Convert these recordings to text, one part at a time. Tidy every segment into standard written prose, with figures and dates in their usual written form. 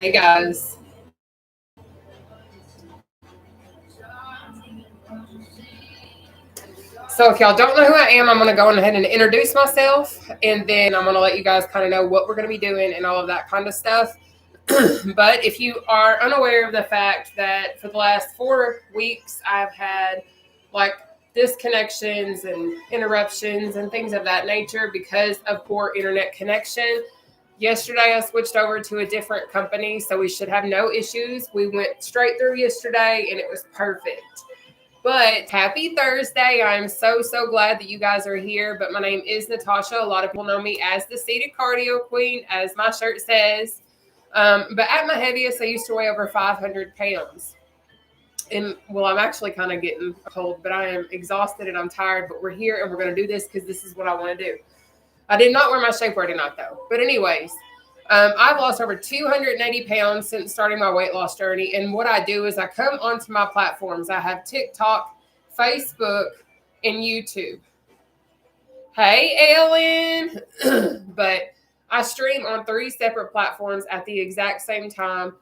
Hey guys. So if y'all don't know who I am, I'm going to go ahead and introduce myself, and then I'm going to let you guys kind of know what we're going to be doing and all of that kind of stuff. But if you are unaware of the fact that for the last 4 weeks, I've had like disconnections and interruptions and things of that nature because of poor internet connection. Yesterday, I switched over to a different company, so we should have no issues. We went straight through yesterday, and it was perfect. But happy Thursday. I'm so glad that you guys are here. But my name is Nataushia. A lot of people know me as the seated cardio queen, as my shirt says. But at my heaviest, I used to weigh over 500 pounds. And well, I'm actually kind of getting cold, but I am exhausted and I'm tired. But we're here and we're going to do this because this is what I want to do. I did not wear my shapewear tonight, though. But, anyways, I've lost over 280 pounds since starting my weight loss journey. And what I do is I come onto my platforms. I have TikTok, Facebook, and YouTube. Hey, Ellen. But I stream on 3 separate platforms at the exact same time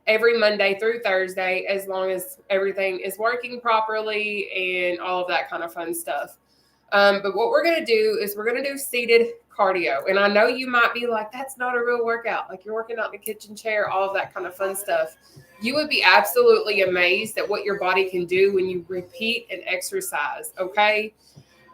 every Monday through Thursday, as long as everything is working properly and all of that kind of fun stuff. But what we're going to do is we're going to do seated cardio. And I know you might be like, that's not a real workout. Like you're working out in a kitchen chair, all of that kind of fun stuff. You would be absolutely amazed at what your body can do when you repeat an exercise. Okay.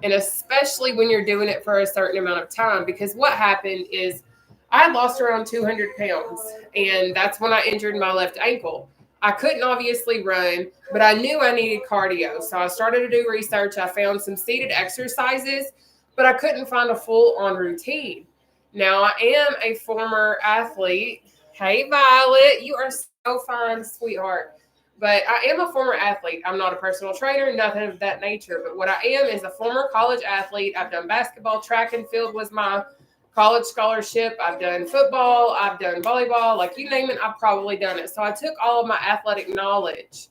And especially when you're doing it for a certain amount of time, because what happened is I lost around 200 pounds, and that's when I injured my left ankle. I couldn't obviously run, but I knew I needed cardio. So I started to do research. I found some seated exercises, but I couldn't find a full on routine. Now, I am a former athlete. Hey, Violet, you are so fine, sweetheart. But I am a former athlete. I'm not a personal trainer, nothing of that nature. But what I am is a former college athlete. I've done basketball, track and field was my college scholarship. I've done football. I've done volleyball. Like you name it, I've probably done it. So I took all of my athletic knowledge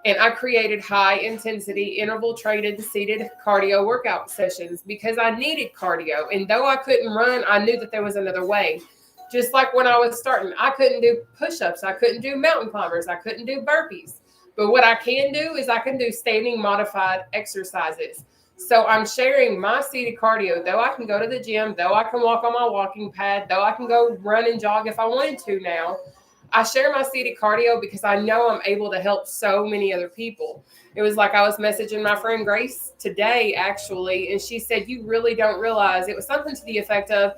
and I created high intensity interval traded seated cardio workout sessions because I needed cardio. And though I couldn't run, I knew that there was another way. Just like when I was starting, I couldn't do push-ups. I couldn't do mountain climbers. I couldn't do burpees. But what I can do is I can do standing modified exercises. So I'm sharing my seated cardio, though I can go to the gym, though I can walk on my walking pad, though I can go run and jog if I wanted to now. I share my seated cardio because I know I'm able to help so many other people. It was like I was messaging my friend Grace today, actually, and she said, you really don't realize, it was something to the effect of,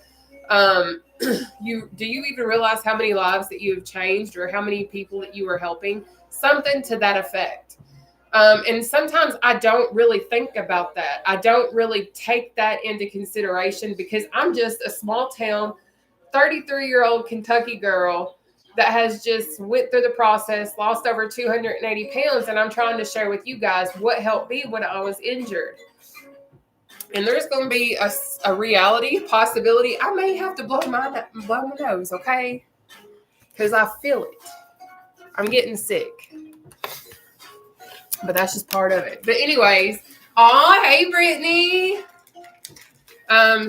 do you even realize how many lives that you have changed or how many people that you are helping? Something to that effect. And sometimes I don't really think about that. I don't really take that into consideration because I'm just a small town 33-year-old Kentucky girl that has just went through the process, lost over 280 pounds, and I'm trying to share with you guys what helped me when I was injured. And there's going to be a reality possibility. I may have to blow my nose, okay? Because I feel it. I'm getting sick. But that's just part of it. But anyways, hey Brittany.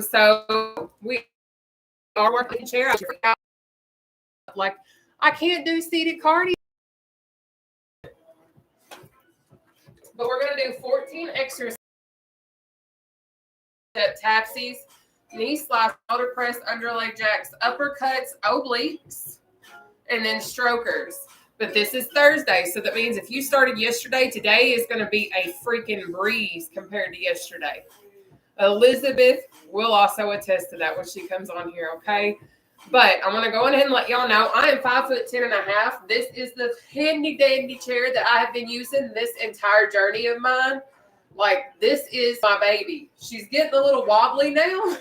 So we are working in chair. Like I can't do seated cardio. But we're gonna do 14 exercises. Tapsies, knee slides, shoulder press, underleg jacks, uppercuts, obliques, and then strokers. But this is Thursday, so that means if you started yesterday, today is going to be a freaking breeze compared to yesterday. Elizabeth will also attest to that when she comes on here, okay? But I'm going to go ahead and let y'all know I am 5'10.5". This is the handy dandy chair that I have been using this entire journey of mine. Like, this is my baby. She's getting a little wobbly now.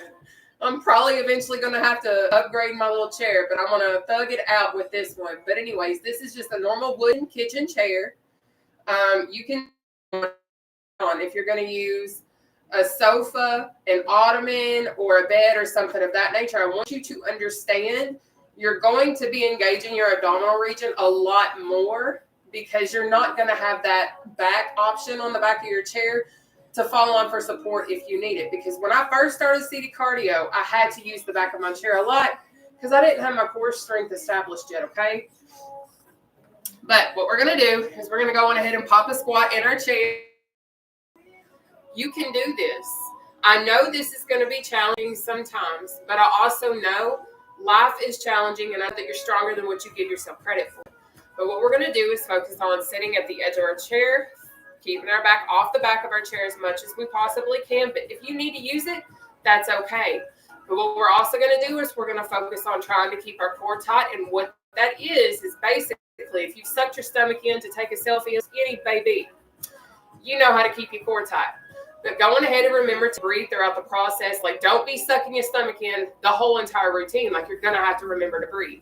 I'm probably eventually going to have to upgrade my little chair, but I'm going to thug it out with this one. But anyways, this is just a normal wooden kitchen chair. You can, if you're going to use a sofa, an ottoman, or a bed or something of that nature, I want you to understand you're going to be engaging your abdominal region a lot more because you're not going to have that back option on the back of your chair to fall on for support if you need it. Because when I first started seated cardio, I had to use the back of my chair a lot because I didn't have my core strength established yet, okay? But what we're going to do is we're going to go on ahead and pop a squat in our chair. You can do this. I know this is going to be challenging sometimes, but I also know life is challenging, and I know that you're stronger than what you give yourself credit for. But what we're going to do is focus on sitting at the edge of our chair, keeping our back off the back of our chair as much as we possibly can. But if you need to use it, that's okay. But what we're also going to do is we're going to focus on trying to keep our core tight. And what that is basically, if you sucked your stomach in to take a selfie as skinny baby, you know how to keep your core tight. But go on ahead and remember to breathe throughout the process. Like, don't be sucking your stomach in the whole entire routine. Like, you're going to have to remember to breathe.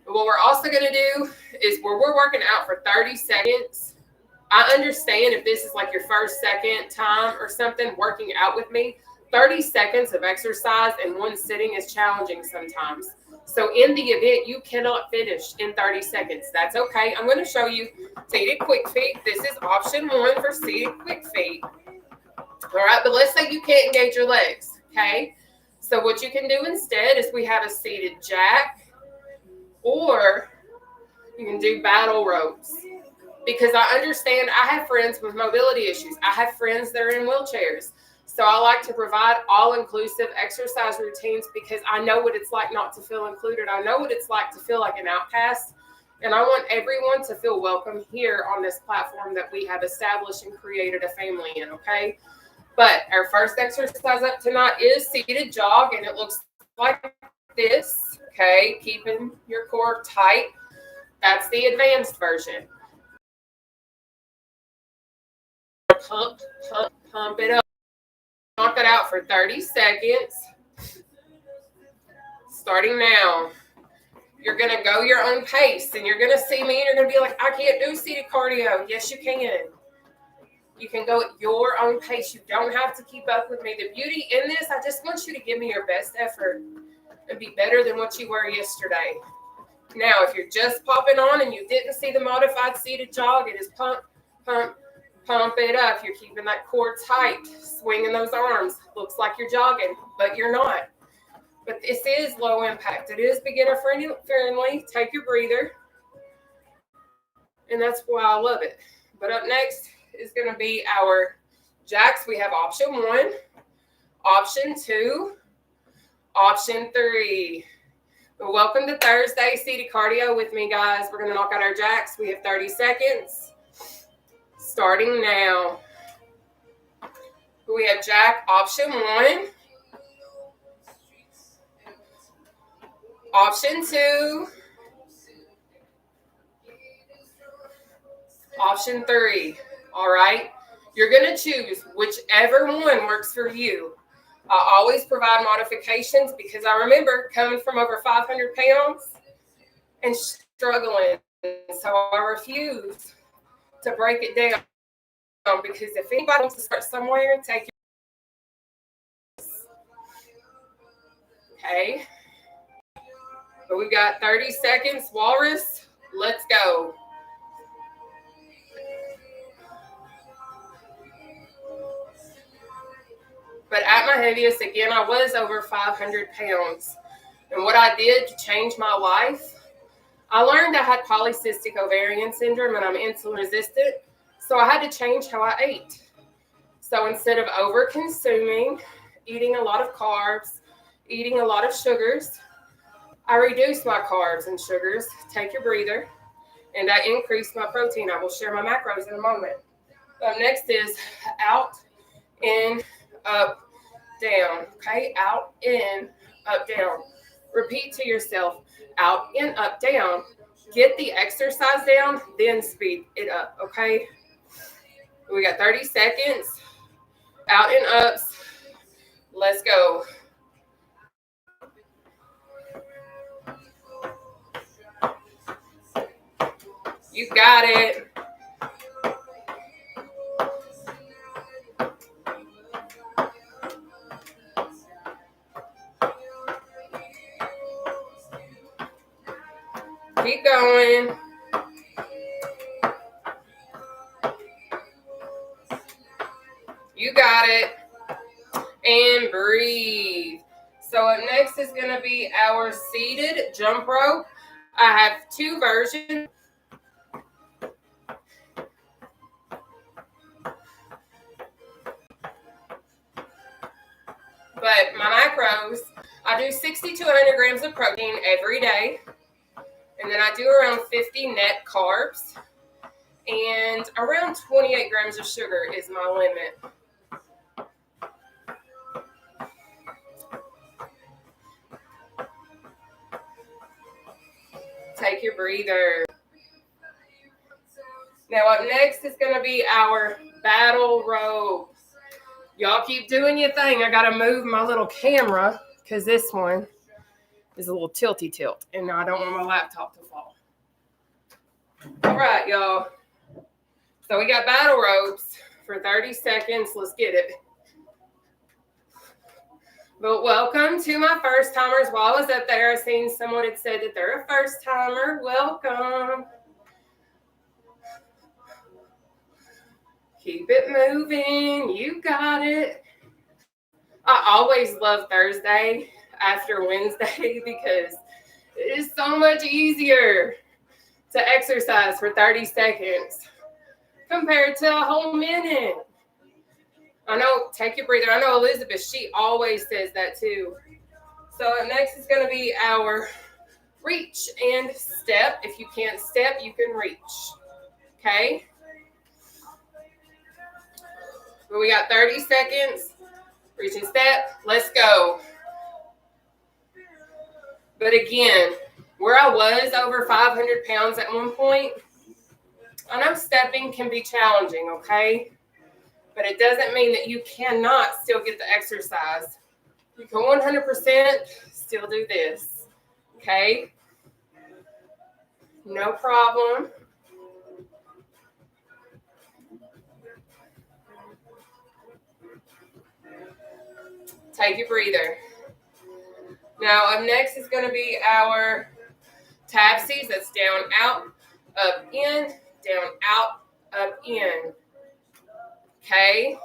But what we're also going to do is where we're working out for 30 seconds. I understand if this is like your first, second time or something working out with me, 30 seconds of exercise in one sitting is challenging sometimes. So in the event you cannot finish in 30 seconds, that's okay. I'm going to show you seated quick feet. This is option 1 for seated quick feet. All right, but let's say you can't engage your legs, okay? So what you can do instead is we have a seated jack, or you can do battle ropes. Because I understand I have friends with mobility issues. I have friends that are in wheelchairs. So I like to provide all-inclusive exercise routines because I know what it's like not to feel included. I know what it's like to feel like an outcast. And I want everyone to feel welcome here on this platform that we have established and created a family in, okay? But our first exercise up tonight is seated jog, and it looks like this, okay? Keeping your core tight. That's the advanced version. Pump it up. Knock it out for 30 seconds. Starting now. You're going to go your own pace, and you're going to see me, and you're going to be like, I can't do seated cardio. Yes, you can. You can go at your own pace. You don't have to keep up with me. The beauty in this, I just want you to give me your best effort and be better than what you were yesterday. Now, if you're just popping on and you didn't see the modified seated jog, it is pump, pump, pump it up. You're keeping that core tight, swinging those arms. Looks like you're jogging, but you're not. But this is low impact. It is beginner friendly. Take your breather. And that's why I love it. But up next is going to be our jacks. We have option 1, option 2, option 3. But welcome to Thursday seated cardio with me, guys. We're going to knock out our jacks. We have 30 seconds. Starting now. We have jack option 1. Option 2. Option 3. All right. You're going to choose whichever one works for you. I always provide modifications because I remember coming from over 500 pounds and struggling. So I refuse to break it down because if anybody wants to start somewhere, take it. Okay. But we got 30 seconds. Walrus, let's go. But at my heaviest, again, I was over 500 pounds. And what I did to change my life, I learned I had polycystic ovarian syndrome and I'm insulin resistant. So I had to change how I ate. So instead of over consuming, eating a lot of carbs, eating a lot of sugars, I reduced my carbs and sugars. Take your breather. And I increased my protein. I will share my macros in a moment. Next is out, in, up, down. Okay, out, in, up, down. Repeat to yourself, out, in, up, down. Get the exercise down, then speed it up, okay? We got 30 seconds. Out and ups. Let's go. You got it. Keep going. You got it. And breathe. So up next is going to be our seated jump rope. I have two versions. But my macros, I do 60 to 100 grams of protein every day. And then I do around 50 net carbs. And around 28 grams of sugar is my limit. Take your breather. Now up next is going to be our battle rope. Y'all keep doing your thing. I got to move my little camera because this one is a little tilty tilt. And I don't want my laptop to fall. All right, y'all. So we got battle ropes for 30 seconds. Let's get it. But welcome to my first timers. While I was up there, I seen someone had said that they're a first timer. Welcome. Keep it moving. You got it. I always love Thursday after Wednesday because it is so much easier to exercise for 30 seconds compared to a whole minute. I know, take your breather. I know Elizabeth, she always says that too. So next is going to be our reach and step. If you can't step, you can reach. Okay? But we got 30 seconds. Reach and step. Let's go. But again, where I was over 500 pounds at one point, I know stepping can be challenging, okay? But it doesn't mean that you cannot still get the exercise. You can 100% still do this, okay? No problem. Take your breather. Now, up next is going to be our tapsies. That's down, out, up, in, down, out, up, in. Okay?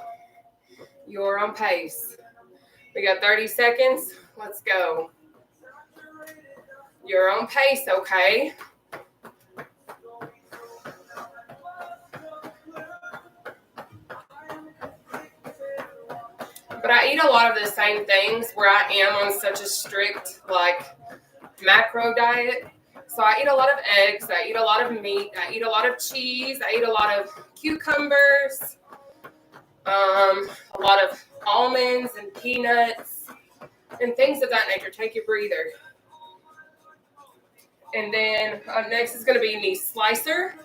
You're on pace. We got 30 seconds. Let's go. You're on pace, okay? But I eat a lot of the same things where I am on such a strict, macro diet. So I eat a lot of eggs. I eat a lot of meat. I eat a lot of cheese. I eat a lot of cucumbers. A lot of almonds and peanuts and things of that nature. Take your breather. And then up next is going to be knee slicer.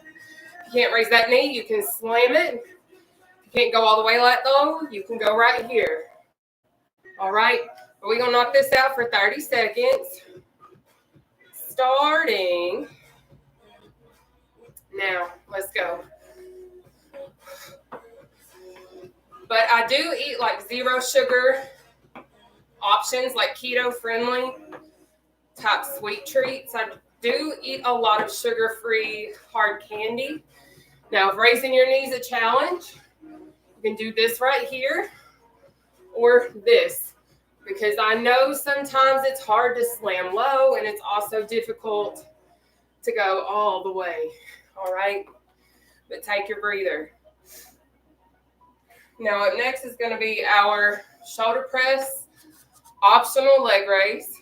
If you can't raise that knee, you can slam it. If you can't go all the way that low, you can go right here. All right. But we're going to knock this out for 30 seconds. Starting now. Let's go. But I do eat zero sugar options, like keto friendly type sweet treats. I do eat a lot of sugar-free hard candy. Now, if raising your knee is a challenge, you can do this right here or this, because I know sometimes it's hard to slam low and it's also difficult to go all the way. All right? But take your breather. Now, up next is going to be our shoulder press, optional leg raise.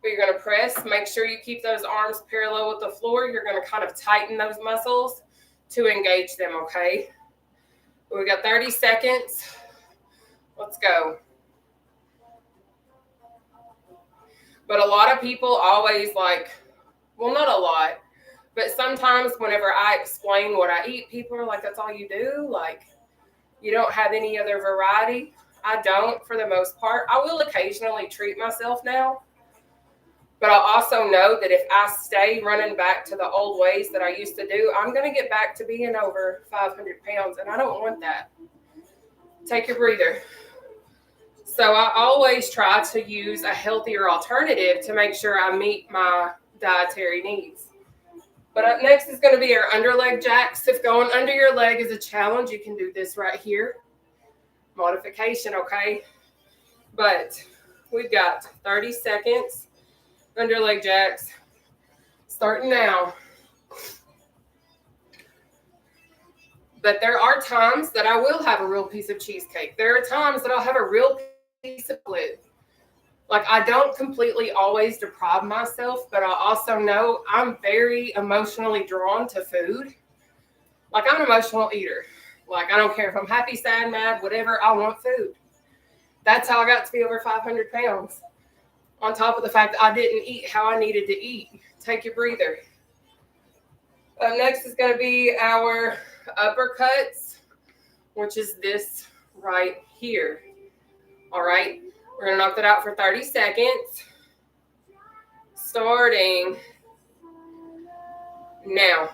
But you're going to press. Make sure you keep those arms parallel with the floor. You're going to kind of tighten those muscles to engage them, okay? We got 30 seconds. Let's go. But a lot of people always well, not a lot, but sometimes whenever I explain what I eat, people are like, that's all you do? You don't have any other variety? I don't, for the most part. I will occasionally treat myself now. But I also know that if I stay running back to the old ways that I used to do, I'm going to get back to being over 500 pounds, and I don't want that. Take your breather. So I always try to use a healthier alternative to make sure I meet my dietary needs. But up next is going to be our underleg jacks. If going under your leg is a challenge, you can do this right here. Modification, okay? But We've got 30 seconds under leg jacks. Starting now. But there are times that I will have a real piece of cheesecake. There are times that I'll have a real piece of chocolate. Like, I don't completely always deprive myself, but I also know I'm very emotionally drawn to food. Like, I'm an emotional eater. Like, I don't care if I'm happy, sad, mad, whatever, I want food. That's how I got to be over 500 pounds. On top of the fact that I didn't eat how I needed to eat. Take your breather. Next is going to be our uppercuts, which is this right here. All right. We're going to knock that out for 30 seconds. Starting now.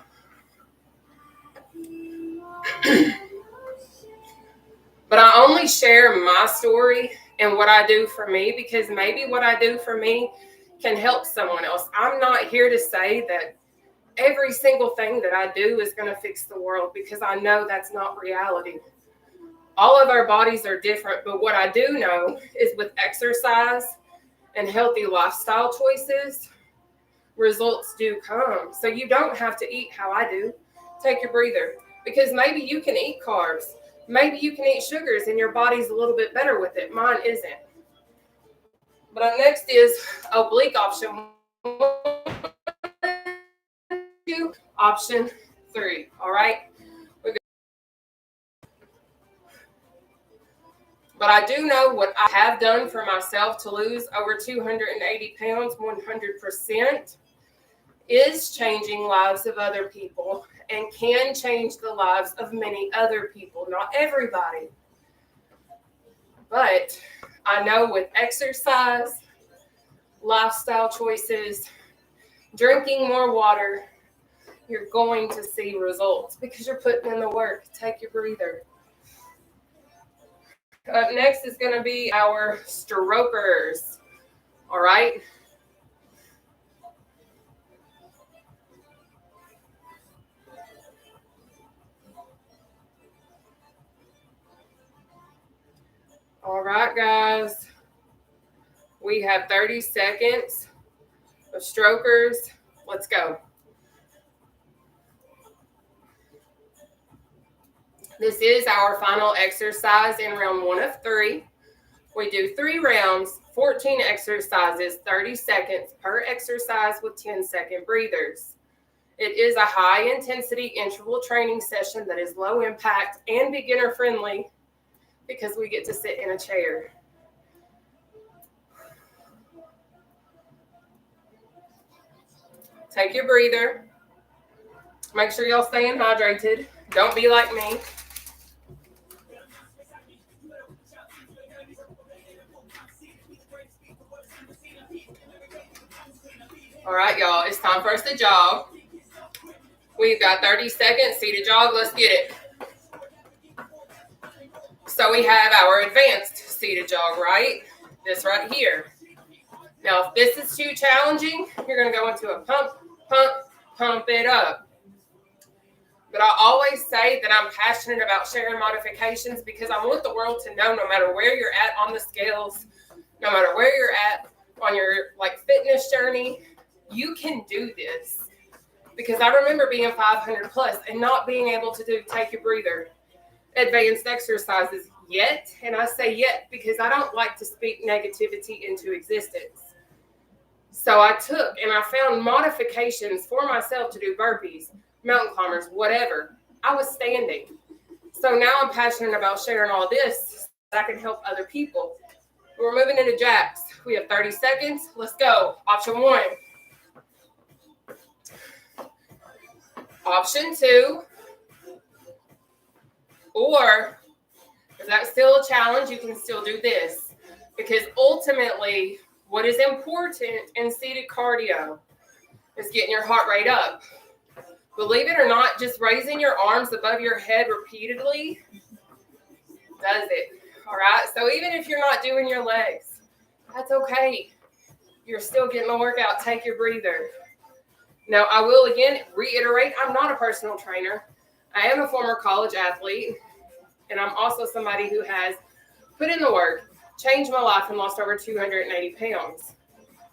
But I only share my story and what I do for me because maybe what I do for me can help someone else. I'm not here to say that every single thing that I do is going to fix the world because I know that's not reality. All of our bodies are different, but what I do know is with exercise and healthy lifestyle choices, results do come. So you don't have to eat how I do. Take your breather because maybe you can eat carbs. Maybe you can eat sugars and your body's a little bit better with it. Mine isn't. But our next is oblique option 1, option 3. All right. But I do know what I have done for myself to lose over 280 pounds, 100%, is changing lives of other people and can change the lives of many other people. Not everybody. But I know with exercise, lifestyle choices, drinking more water, you're going to see results because you're putting in the work. Take your breather. Up next is going to be our strokers. All right. All right, guys. We have 30 seconds of strokers. Let's go. This is our final exercise in round 1 of 3. We do 3 rounds, 14 exercises, 30 seconds per exercise with 10-second breathers. It is a high-intensity interval training session that is low impact and beginner-friendly because we get to sit in a chair. Take your breather. Make sure y'all staying hydrated. Don't be like me. All right, y'all, it's time for us to jog. We've got 30 seconds, seated jog, let's get it. So we have our advanced seated jog, right? This right here. Now, if this is too challenging, you're going to go into a pump it up. But I always say that I'm passionate about sharing modifications because I want the world to know no matter where you're at on the scales, no matter where you're at on your fitness journey, you can do this. Because I remember being 500 plus and not being able to do, take your breather, advanced exercises yet. And I say yet because I don't like to speak negativity into existence. So I took and I found modifications for myself to do burpees, mountain climbers, whatever. I was standing. So now I'm passionate about sharing all this so I can help other people. We're moving into jacks. We have 30 seconds. Let's go. Option 1. Option 2. Or if that's still a challenge, you can still do this. Because ultimately, what is important in seated cardio is getting your heart rate up. Believe it or not, just raising your arms above your head repeatedly does it. All right. So even if you're not doing your legs, that's okay. You're still getting the workout. Take your breather. Now, I will again reiterate, I'm not a personal trainer. I am a former college athlete, and I'm also somebody who has put in the work, changed my life and lost over 280 pounds.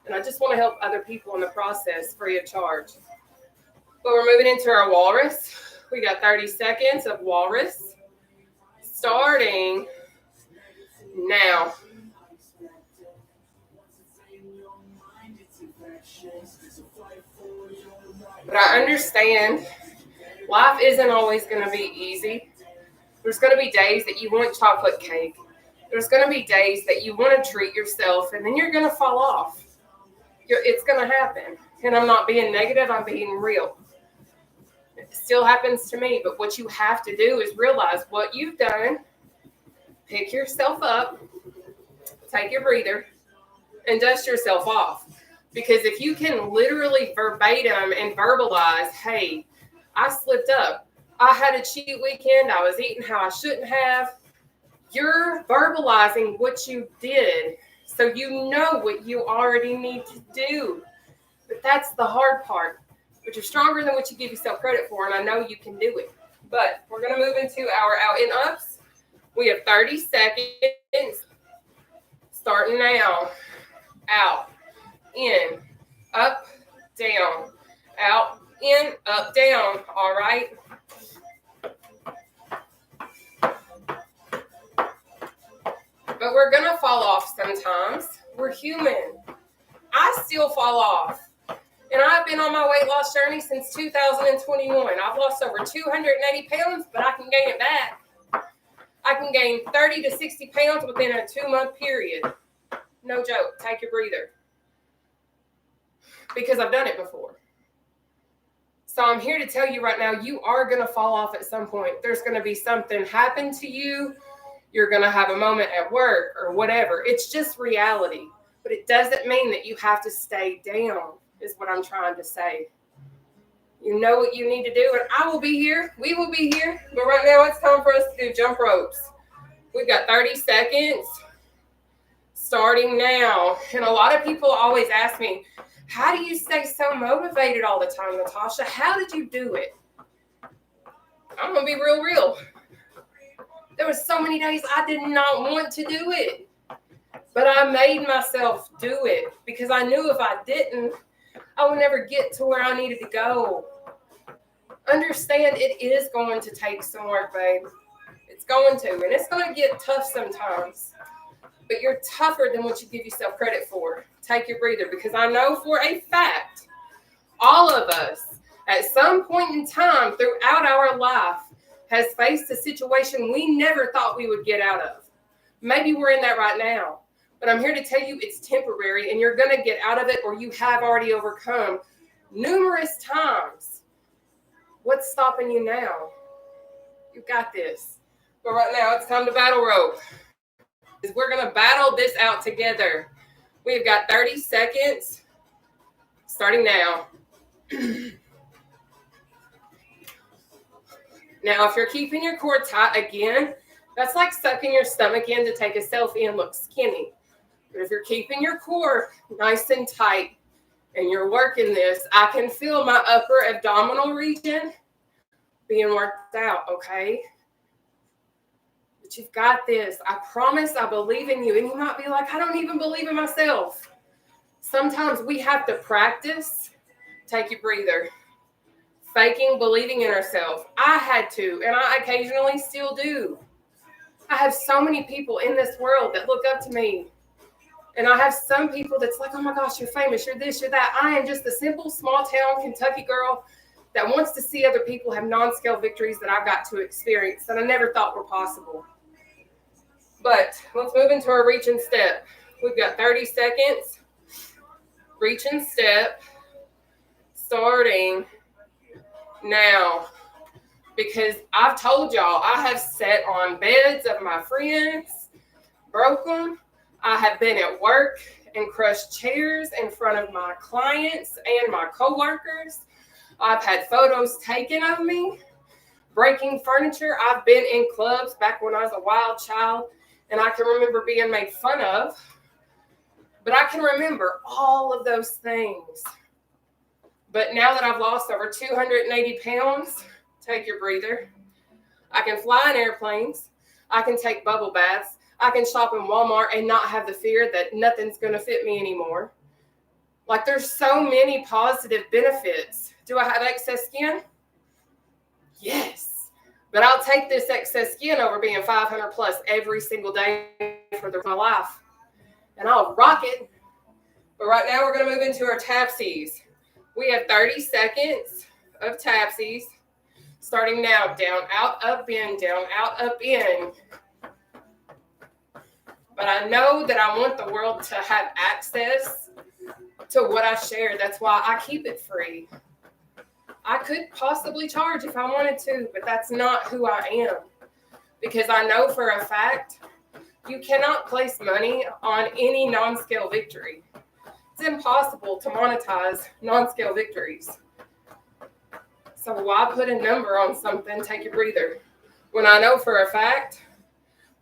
And I just want to help other people in the process free of charge. But we're moving into our walrus. We got 30 seconds of walrus starting now. But I understand life isn't always going to be easy. There's going to be days that you want chocolate cake. There's going to be days that you want to treat yourself, and then you're going to fall off. It's going to happen. And I'm not being negative. I'm being real. It still happens to me. But what you have to do is realize what you've done. Pick yourself up. Take your breather. And dust yourself off. Because if you can literally verbatim and verbalize, hey, I slipped up. I had a cheat weekend. I was eating how I shouldn't have. You're verbalizing what you did. So you know what you already need to do. But that's the hard part. But you're stronger than what you give yourself credit for. And I know you can do it. But we're going to move into our out and ups. We have 30 seconds. Starting now. Out. In, up, down, out, in, up, down. All right. But we're going to fall off sometimes. We're human. I still fall off. And I've been on my weight loss journey since 2021. I've lost over 280 pounds, but I can gain it back. I can gain 30 to 60 pounds within a 2-month period. No joke. Take your breather. Because I've done it before. So I'm here to tell you right now, you are going to fall off at some point. There's going to be something happen to you. You're going to have a moment at work or whatever. It's just reality. But it doesn't mean that you have to stay down, is what I'm trying to say. You know what you need to do, and I will be here. We will be here. But right now, it's time for us to do jump ropes. We've got 30 seconds starting now. And a lot of people always ask me, how do you stay so motivated all the time, Nataushia? How did you do it? I'm going to be real. There were so many days I did not want to do it. But I made myself do it because I knew if I didn't, I would never get to where I needed to go. Understand it is going to take some work, babe. It's going to. And it's going to get tough sometimes. But you're tougher than what you give yourself credit for. Take your breather, because I know for a fact, all of us at some point in time throughout our life has faced a situation we never thought we would get out of. Maybe we're in that right now, but I'm here to tell you it's temporary and you're going to get out of it, or you have already overcome numerous times. What's stopping you now? You got this. But right now it's time to battle rope. We're going to battle this out together. We've got 30 seconds starting now. Now, if you're keeping your core tight again, that's like sucking your stomach in to take a selfie and look skinny. But if you're keeping your core nice and tight and you're working this, I can feel my upper abdominal region being worked out, okay? But you've got this. I promise, I believe in you. And you might be like, I don't even believe in myself. Sometimes we have to practice. Take your breather. Faking believing in ourselves. I had to, and I occasionally still do. I have so many people in this world that look up to me. And I have some people that's like, oh my gosh, you're famous, you're this, you're that. I am just a simple, small town Kentucky girl that wants to see other people have non-scale victories that I've got to experience that I never thought were possible. But let's move into our reach and step. We've got 30 seconds. Reach and step. Starting now. Because I've told y'all, I have sat on beds of my friends, broke them. I have been at work and crushed chairs in front of my clients and my coworkers. I've had photos taken of me breaking furniture. I've been in clubs back when I was a wild child, and I can remember being made fun of. But I can remember all of those things. But now that I've lost over 280 pounds, take your breather. I can fly in airplanes. I can take bubble baths. I can shop in Walmart and not have the fear that nothing's going to fit me anymore. Like, there's so many positive benefits. Do I have excess skin? Yes. But I'll take this excess skin over being 500 plus every single day for the rest of my life. And I'll rock it. But right now we're going to move into our tapsies. We have 30 seconds of tapsies. Starting now, down, out, up, in, down, out, up, in. But I know that I want the world to have access to what I share. That's why I keep it free. I could possibly charge if I wanted to, but that's not who I am. Because I know for a fact, you cannot place money on any non-scale victory. It's impossible to monetize non-scale victories. So why put a number on something? Take a breather. When I know for a fact,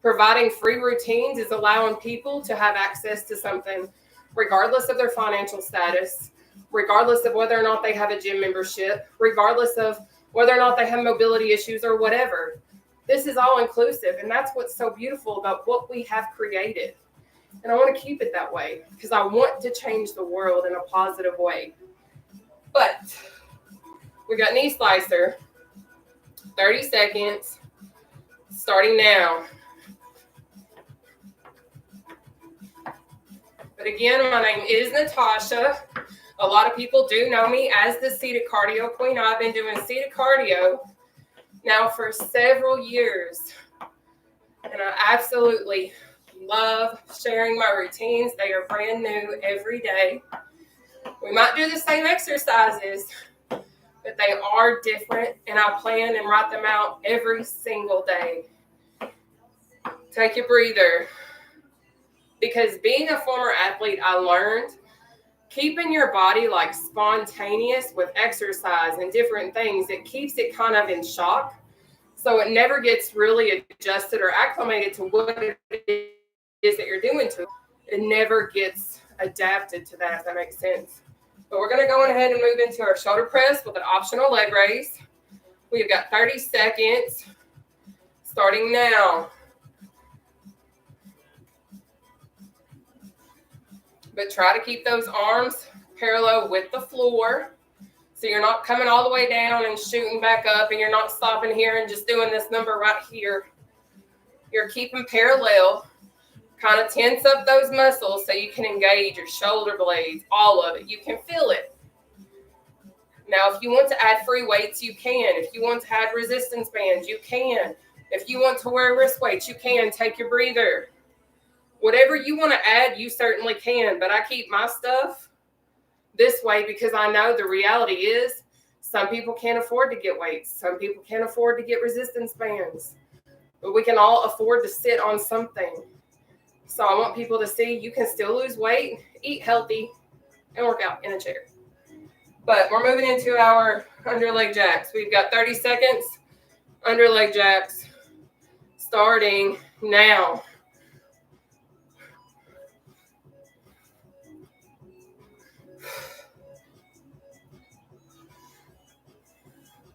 providing free routines is allowing people to have access to something, regardless of their financial status, regardless of whether or not they have a gym membership, regardless of whether or not they have mobility issues or whatever. This is all inclusive, and that's what's so beautiful about what we have created. And I want to keep it that way because I want to change the world in a positive way. But we got knee slicer, 30 seconds, starting now. But again, my name is Nataushia. A lot of people do know me as the seated cardio queen. I've been doing seated cardio now for several years. And I absolutely love sharing my routines. They are brand new every day. We might do the same exercises, but they are different. And I plan and write them out every single day. Take a breather. Because being a former athlete, I learned keeping your body like spontaneous with exercise and different things, it keeps it kind of in shock. So it never gets really adjusted or acclimated to what it is that you're doing to it. It never gets adapted to that, if that makes sense. But we're going to go ahead and move into our shoulder press with an optional leg raise. We've got 30 seconds starting now. But try to keep those arms parallel with the floor. So you're not coming all the way down and shooting back up, and you're not stopping here and just doing this number right here. You're keeping parallel. Kind of tense up those muscles so you can engage your shoulder blades, all of it. You can feel it. Now, if you want to add free weights, you can. If you want to add resistance bands, you can. If you want to wear wrist weights, you can. Take your breather. Whatever you want to add, you certainly can. But I keep my stuff this way because I know the reality is some people can't afford to get weights. Some people can't afford to get resistance bands. But we can all afford to sit on something. So I want people to see you can still lose weight, eat healthy, and work out in a chair. But we're moving into our under leg jacks. We've got 30 seconds, under leg jacks, starting now.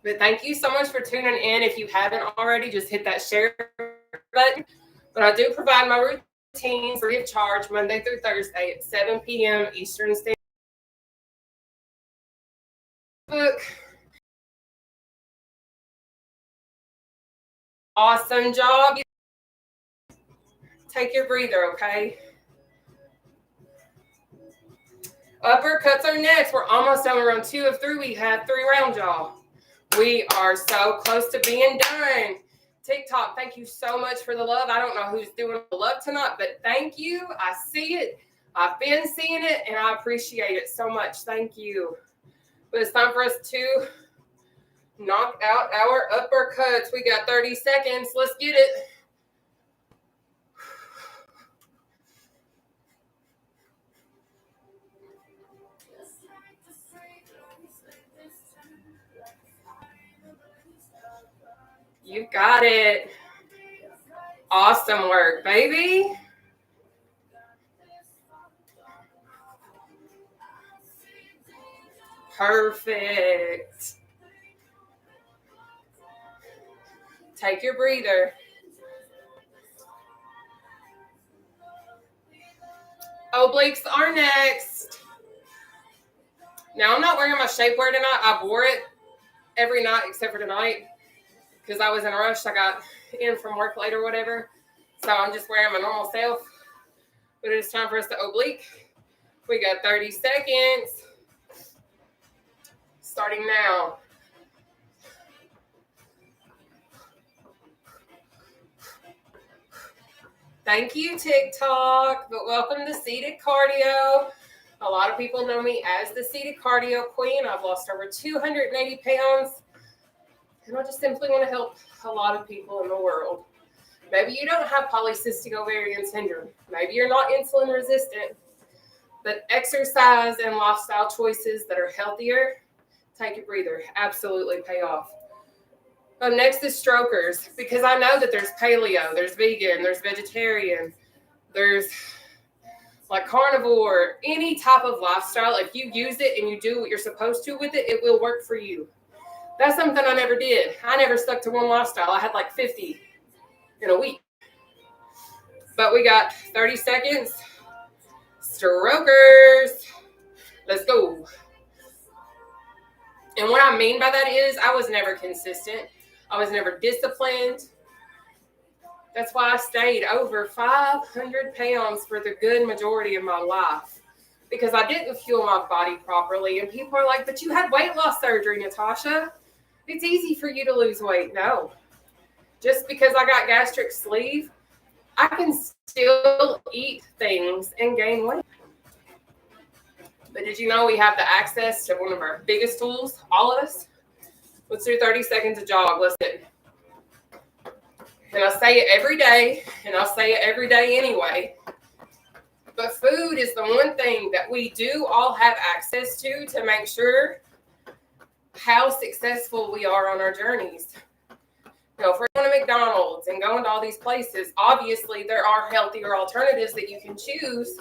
But thank you so much for tuning in. If you haven't already, just hit that share button. But I do provide my routine free of charge Monday through Thursday at 7 p.m. Eastern Standard Time. Awesome job. Take your breather, okay? Uppercuts are next. We're almost done. We're on 2 of 3. We have 3 rounds, y'all. We are so close to being done. TikTok, thank you so much for the love. I don't know who's doing the love tonight, but thank you. I see it. I've been seeing it, and I appreciate it so much. Thank you. But it's time for us to knock out our uppercuts. We got 30 seconds. Let's get it. You got it. Awesome work, baby. Perfect. Take your breather. Obliques are next. Now, I'm not wearing my shapewear tonight. I wore it every night except for tonight because I was in a rush. I got in from work late or whatever. So I'm just wearing my normal self. But it is time for us to oblique. We got 30 seconds. Starting now. Thank you, TikTok. But welcome to Seated Cardio. A lot of people know me as the Seated Cardio Queen. I've lost over 280 pounds. And I just simply want to help a lot of people in the world. Maybe you don't have polycystic ovarian syndrome. Maybe you're not insulin resistant. But exercise and lifestyle choices that are healthier, take a breather, absolutely pay off. So next is strokers, because I know that there's paleo, there's vegan, there's vegetarian, there's like carnivore, any type of lifestyle. If you use it and you do what you're supposed to with it, it will work for you. That's something I never did. I never stuck to one lifestyle. I had like 50 in a week. But we got 30 seconds. Strokers. Let's go. And what I mean by that is I was never consistent. I was never disciplined. That's why I stayed over 500 pounds for the good majority of my life. Because I didn't fuel my body properly. And people are like, but you had weight loss surgery, Nataushia. It's easy for you to lose weight. No. Just because I got gastric sleeve, I can still eat things and gain weight. But did you know we have the access to one of our biggest tools, all of us? Let's do 30 seconds of jog. Listen. And I say it every day, and I'll say it every day anyway. But food is the one thing that we do all have access to make sure how successful we are on our journeys. You know, if we're going to McDonald's and going to all these places, obviously there are healthier alternatives that you can choose.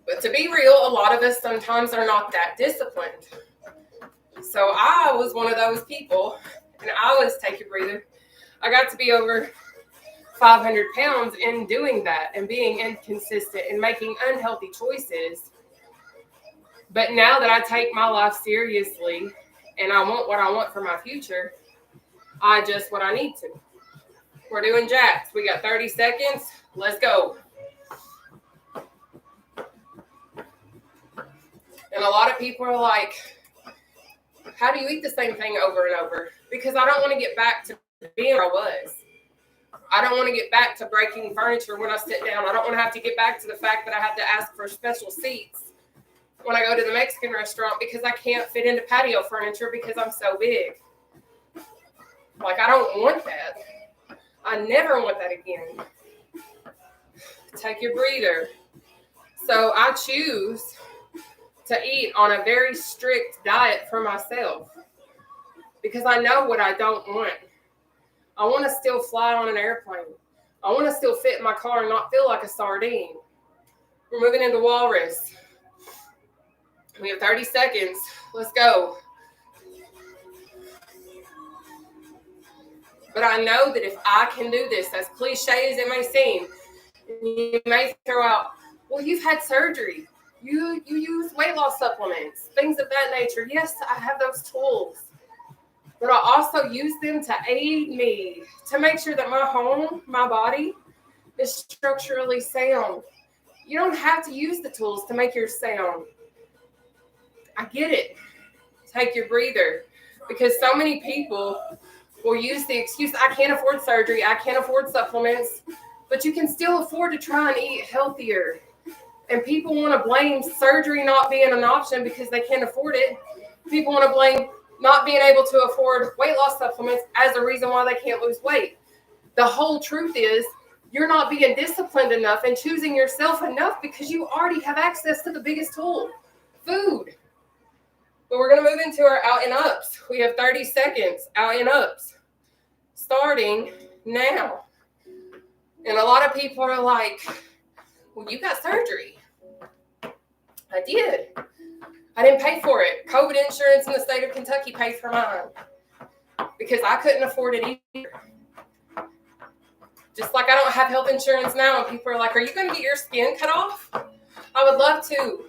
But to be real, a lot of us sometimes are not that disciplined. So I was one of those people, and I was, take a breather, I got to be over 500 pounds in doing that and being inconsistent and making unhealthy choices. But now that I take my life seriously and I want what I want for my future, I adjust what I need to. We're doing jacks. We got 30 seconds. Let's go. And a lot of people are like, how do you eat the same thing over and over? Because I don't want to get back to being where I was. I don't want to get back to breaking furniture when I sit down. I don't want to have to get back to the fact that I have to ask for special seats when I go to the Mexican restaurant because I can't fit into patio furniture because I'm so big. Like, I don't want that. I never want that again. Take your breather. So I choose to eat on a very strict diet for myself because I know what I don't want. I want to still fly on an airplane. I want to still fit in my car and not feel like a sardine. We're moving into walrus. We have 30 seconds. Let's go. But I know that if I can do this, as cliche as it may seem, you may throw out, well, you've had surgery. You use weight loss supplements, things of that nature. Yes, I have those tools. But I also use them to aid me, to make sure that my home, my body, is structurally sound. You don't have to use the tools to make yours sound. I get it. Take your breather. Because so many people will use the excuse, I can't afford surgery, I can't afford supplements, but you can still afford to try and eat healthier. And people want to blame surgery not being an option because they can't afford it. People want to blame not being able to afford weight loss supplements as a reason why they can't lose weight. The whole truth is you're not being disciplined enough and choosing yourself enough because you already have access to the biggest tool, food. But we're going to move into our out and ups. We have 30 seconds, out and ups, starting now. And a lot of people are like, well, you got surgery. I did. I didn't pay for it. COVID insurance in the state of Kentucky paid for mine because I couldn't afford it either. Just like I don't have health insurance now, and people are like, are you going to get your skin cut off? I would love to,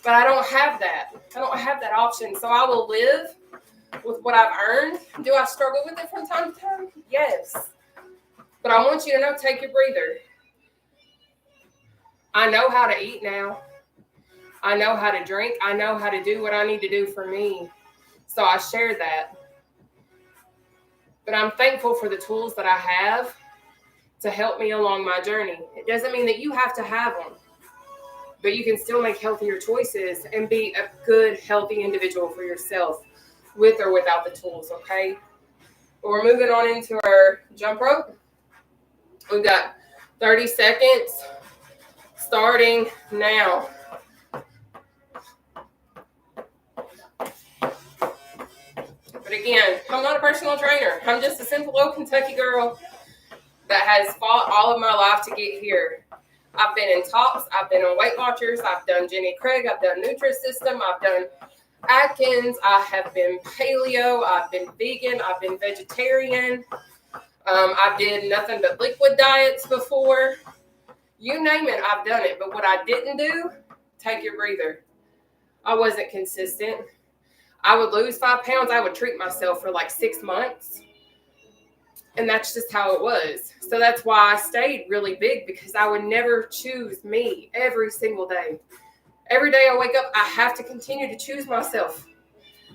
but I don't have that. I don't have that option. So I will live with what I've earned. Do I struggle with it from time to time? Yes. But I want you to know, take your breather. I know how to eat now. I know how to drink. I know how to do what I need to do for me. So I share that. But I'm thankful for the tools that I have to help me along my journey. It doesn't mean that you have to have them, but you can still make healthier choices and be a good, healthy individual for yourself with or without the tools, okay? But we're moving on into our jump rope. We've got 30 seconds starting now. But again, I'm not a personal trainer. I'm just a simple old Kentucky girl that has fought all of my life to get here. I've been in Tops, I've been on Weight Watchers, I've done Jenny Craig, I've done Nutrisystem, I've done Atkins, I have been paleo, I've been vegan, I've been vegetarian, I did nothing but liquid diets before. You name it, I've done it. But what I didn't do, take your breather. I wasn't consistent. I would lose 5 pounds, I would treat myself for like 6 months. And that's just how it was. So that's why I stayed really big, because I would never choose me every single day. Every day I wake up, I have to continue to choose myself.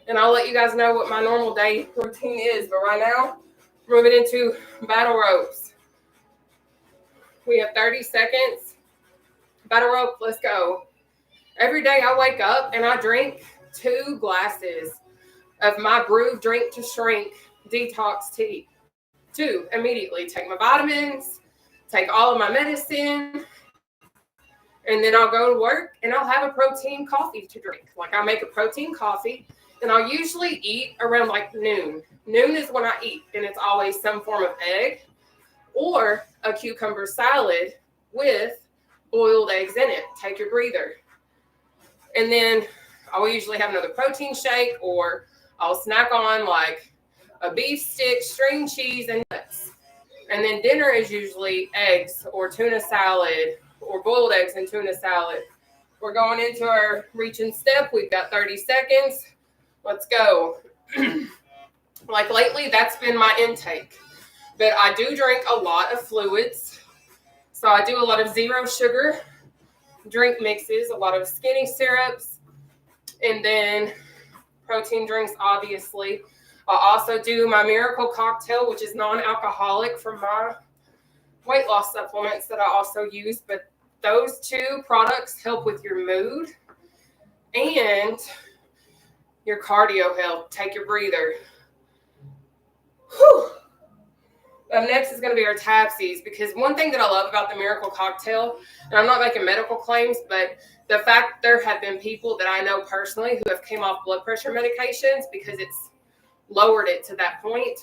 And I'll let you guys know what my normal day routine is. But right now, we're moving into battle ropes. We have 30 seconds. Battle rope, let's go. Every day I wake up and I drink 2 glasses of my brewed drink to shrink detox tea. 2 immediately. Take my vitamins, take all of my medicine, and then I'll go to work and I'll have a protein coffee to drink. Like, I make a protein coffee, and I'll usually eat around like noon. Noon is when I eat, and it's always some form of egg or a cucumber salad with boiled eggs in it. Take your breather. And then I'll usually have another protein shake, or I'll snack on like a beef stick, string cheese, and nuts. And then dinner is usually eggs or tuna salad or boiled eggs and tuna salad. We're going into our reach and step. We've got 30 seconds. Let's go. Like lately, that's been my intake. But I do drink a lot of fluids. So I do a lot of zero sugar drink mixes, a lot of skinny syrups, and then protein drinks, obviously. I'll also do my Miracle Cocktail, which is non-alcoholic, from my weight loss supplements that I also use. But those 2 products help with your mood and your cardio health. Take your breather. Whew. Up next is going to be our Tapsies, because one thing that I love about the Miracle Cocktail, and I'm not making medical claims, but the fact there have been people that I know personally who have came off blood pressure medications because it's lowered it to that point.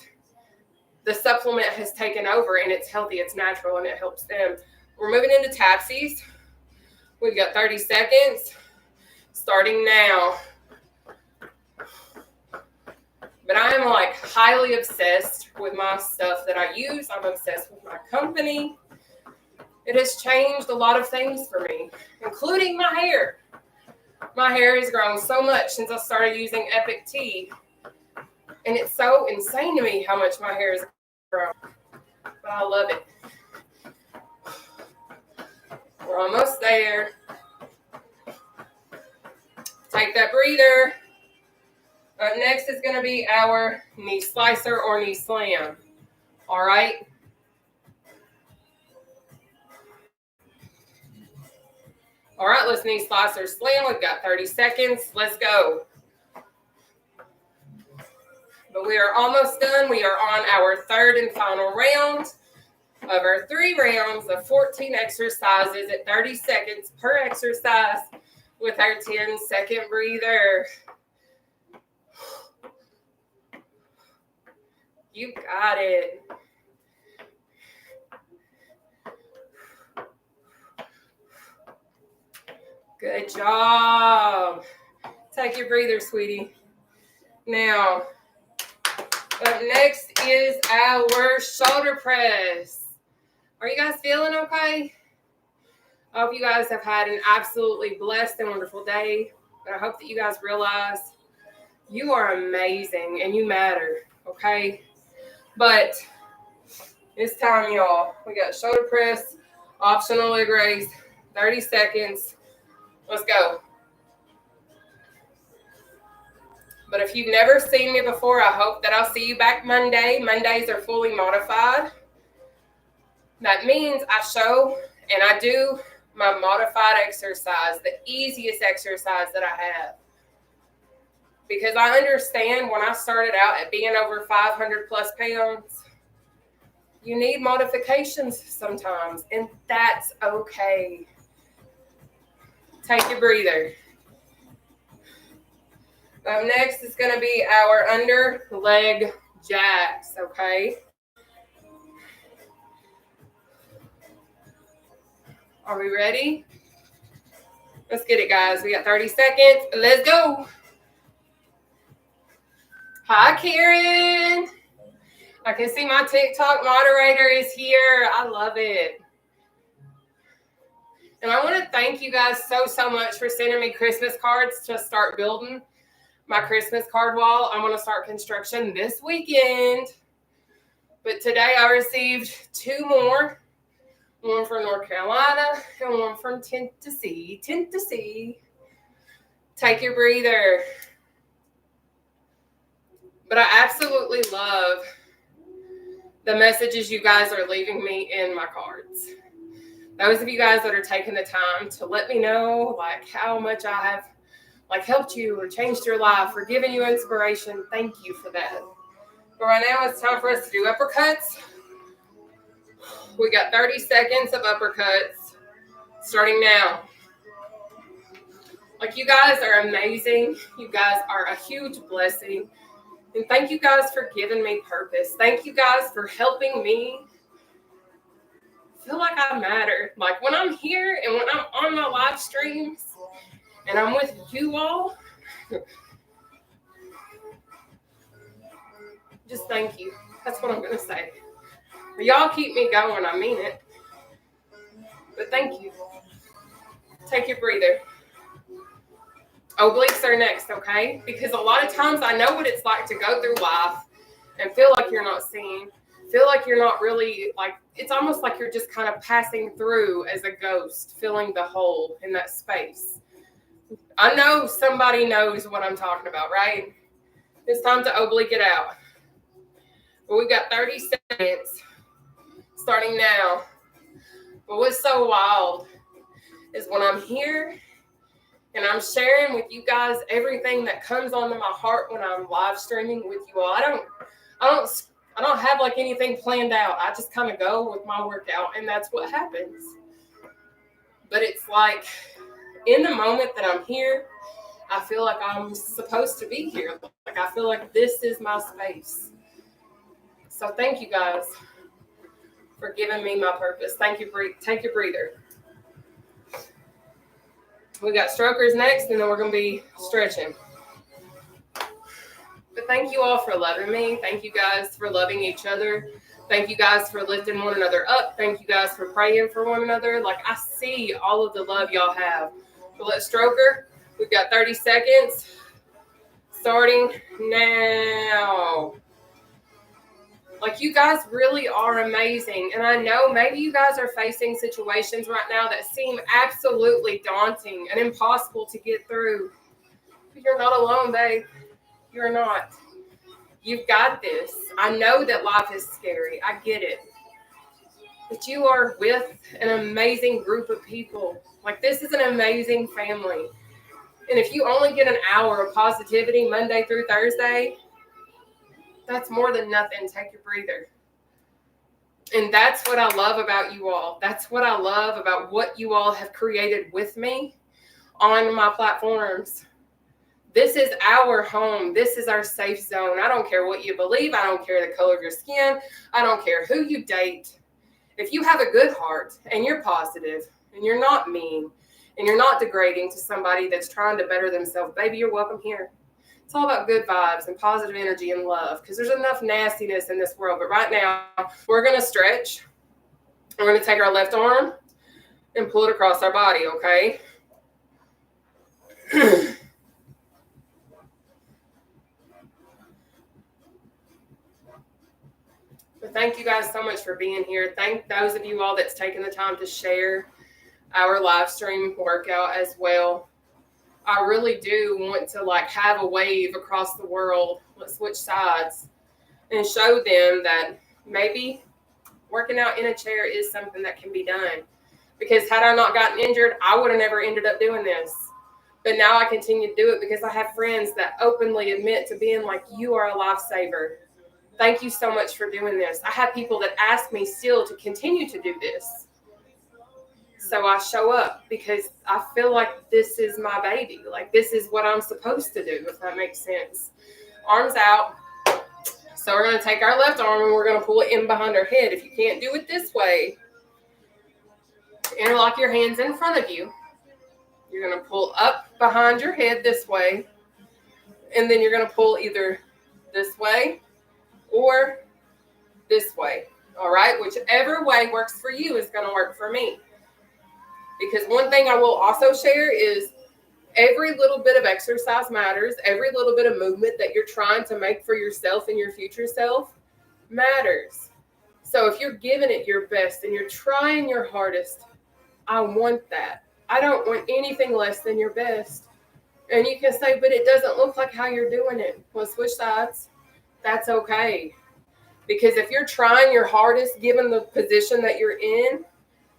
The supplement has taken over, and it's healthy, it's natural, and it helps them. We're moving into Tapsies. We've got 30 seconds starting now. But I am like highly obsessed with my stuff that I use. I'm obsessed with my company. It has changed a lot of things for me, including my hair. My hair has grown so much since I started using Epic Tea. And it's so insane to me how much my hair has grown. But I love it. We're almost there. Take that breather. Next is going to be our knee slicer or knee slam. All right. All right, let's knee slicer slam. We've got 30 seconds. Let's go. But we are almost done. We are on our 3rd and final round of our 3 rounds of 14 exercises at 30 seconds per exercise with our 10-second breather. You got it. Good job. Take your breather, sweetie. Now, up next is our shoulder press. Are you guys feeling okay? I hope you guys have had an absolutely blessed and wonderful day. But I hope that you guys realize you are amazing and you matter, okay? But it's time, y'all. We got shoulder press, optional leg raise, 30 seconds. Let's go. But if you've never seen me before, I hope that I'll see you back Monday. Mondays are fully modified. That means I show and I do my modified exercise, the easiest exercise that I have. Because I understand when I started out at being over 500 plus pounds, you need modifications sometimes, and that's okay. Take your breather. Next is going to be our under leg jacks, okay? Are we ready? Let's get it, guys. We got 30 seconds. Let's go. Hi, Karen. I can see my TikTok moderator is here. I love it. And I want to thank you guys so much for sending me Christmas cards to start building my Christmas card wall. I'm going to start construction this weekend. But today I received 2 more. One from North Carolina and one from Tennessee. Take your breather. But I absolutely love the messages you guys are leaving me in my cards. Those of you guys that are taking the time to let me know like how much I have like helped you or changed your life or given you inspiration, thank you for that. But right now it's time for us to do uppercuts. We got 30 seconds of uppercuts starting now. Like, you guys are amazing. You guys are a huge blessing. And thank you guys for giving me purpose. Thank you guys for helping me feel like I matter. Like, when I'm here and when I'm on my live streams and I'm with you all, just thank you. That's what I'm going to say. Y'all keep me going. I mean it. But thank you. Take your breather. Obliques are next, okay? Because a lot of times I know what it's like to go through life and feel like you're not seen. Feel like you're not really, like, it's almost like you're just kind of passing through as a ghost, filling the hole in that space. I know somebody knows what I'm talking about, right? It's time to oblique it out. But we've got 30 seconds. Starting now. But what's so wild is when I'm here and I'm sharing with you guys everything that comes onto my heart when I'm live streaming with you all. I don't have like anything planned out. I just kind of go with my workout and that's what happens. But it's like in the moment that I'm here, I feel like I'm supposed to be here. Like I feel like this is my space. So thank you guys for giving me my purpose. Thank you. Take your breather. We got strokers next, and then we're going to be stretching. But thank you all for loving me. Thank you guys for loving each other. Thank you guys for lifting one another up. Thank you guys for praying for one another. Like, I see all of the love y'all have. So let's stroker. We've got 30 seconds. Starting now. Like, you guys really are amazing. And I know maybe you guys are facing situations right now that seem absolutely daunting and impossible to get through. But you're not alone, babe. You're not. You've got this. I know that life is scary. I get it. But you are with an amazing group of people. Like, this is an amazing family. And if you only get an hour of positivity Monday through Thursday, that's more than nothing. Take your breather. And that's what I love about you all. That's what I love about what you all have created with me on my platforms. This is our home. This is our safe zone. I don't care what you believe. I don't care the color of your skin. I don't care who you date. If you have a good heart and you're positive and you're not mean and you're not degrading to somebody that's trying to better themselves, baby, you're welcome here. It's all about good vibes and positive energy and love because there's enough nastiness in this world. But right now, we're going to stretch. We're going to take our left arm and pull it across our body, okay? But thank you guys so much for being here. Thank those of you all that's taken the time to share our live stream workout as well. I really do want to have a wave across the world. Let's switch sides and show them that maybe working out in a chair is something that can be done. Because had I not gotten injured, I would have never ended up doing this. But now I continue to do it because I have friends that openly admit to being like, you are a lifesaver. Thank you so much for doing this. I have people that ask me still to continue to do this. So I show up because I feel like this is my baby. Like this is what I'm supposed to do, if that makes sense. Arms out. So we're going to take our left arm and we're going to pull it in behind our head. If you can't do it this way, interlock your hands in front of you. You're going to pull up behind your head this way. And then you're going to pull either this way or this way. All right? Whichever way works for you is going to work for me. Because one thing I will also share is every little bit of exercise matters. Every little bit of movement that you're trying to make for yourself and your future self matters. So if you're giving it your best and you're trying your hardest, I want that. I don't want anything less than your best. And you can say, but it doesn't look like how you're doing it. Well, switch sides. That's okay. Because if you're trying your hardest, given the position that you're in,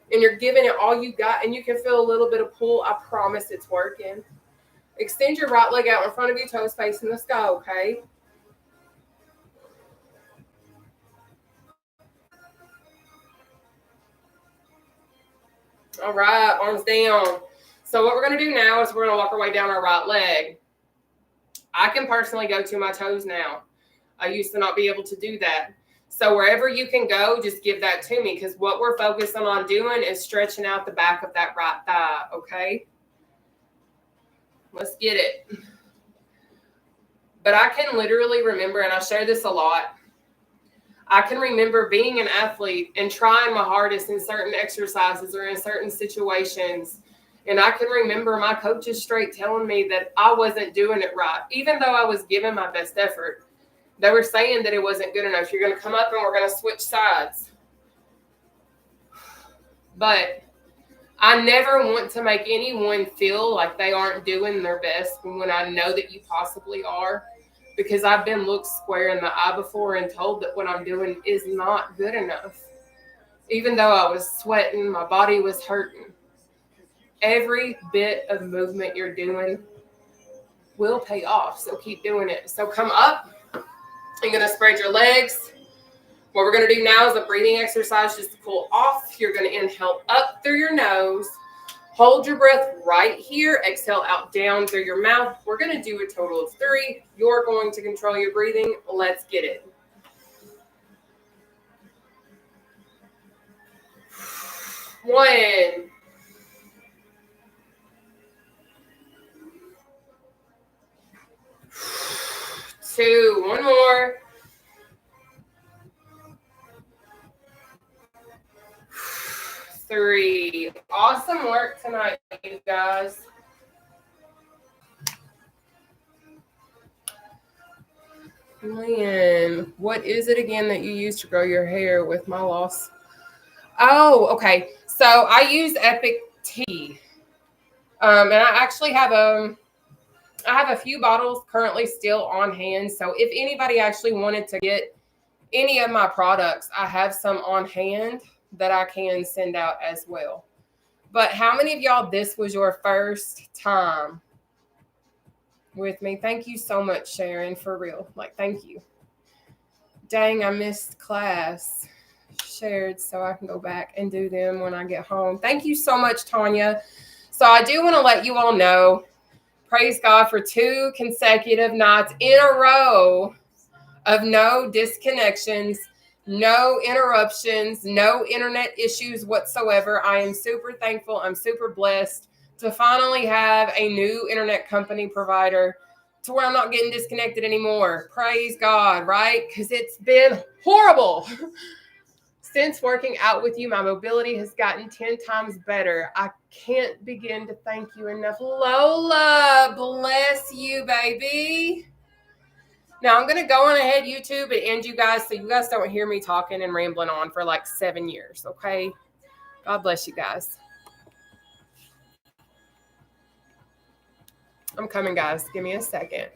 and you're giving it all you got, and you can feel a little bit of pull, I promise it's working. Extend your right leg out in front of you, toes facing the sky, okay? All right, arms down. So what we're going to do now is we're going to walk our way down our right leg. I can personally go to my toes now. I used to not be able to do that. So wherever you can go, just give that to me because what we're focusing on doing is stretching out the back of that right thigh, okay? Let's get it. But I can literally remember, and I share this a lot, I can remember being an athlete and trying my hardest in certain exercises or in certain situations. And I can remember my coaches straight telling me that I wasn't doing it right, even though I was giving my best effort. They were saying that it wasn't good enough. You're going to come up and we're going to switch sides. But I never want to make anyone feel like they aren't doing their best when I know that you possibly are. Because I've been looked square in the eye before and told that what I'm doing is not good enough. Even though I was sweating, my body was hurting. Every bit of movement you're doing will pay off. So keep doing it. So come up. You're going to spread your legs. What we're going to do now is a breathing exercise just to cool off. You're going to inhale up through your nose. Hold your breath right here. Exhale out down through your mouth. We're going to do a total of 3. You're going to control your breathing. Let's get it. 1. 2. One more. 3. Awesome work tonight, you guys. Lynn, what is it again that you use to grow your hair with my loss? Oh, okay. So I use Epic Tea. And I actually have a few bottles currently still on hand. So if anybody actually wanted to get any of my products, I have some on hand that I can send out as well. But how many of y'all, this was your first time with me? Thank you so much, Sharon, for real. Thank you. Dang, I missed class. Shared so I can go back and do them when I get home. Thank you so much, Tanya. So I do want to let you all know, praise God for 2 consecutive nights in a row of no disconnections, no interruptions, no internet issues whatsoever. I am super thankful. I'm super blessed to finally have a new internet company provider to where I'm not getting disconnected anymore. Praise God, right? Because it's been horrible. Since working out with you, my mobility has gotten 10 times better. I can't begin to thank you enough. Lola, bless you, baby. Now, I'm going to go on ahead, YouTube, and end you guys so you guys don't hear me talking and rambling on for like 7 years, okay? God bless you guys. I'm coming, guys. Give me a second.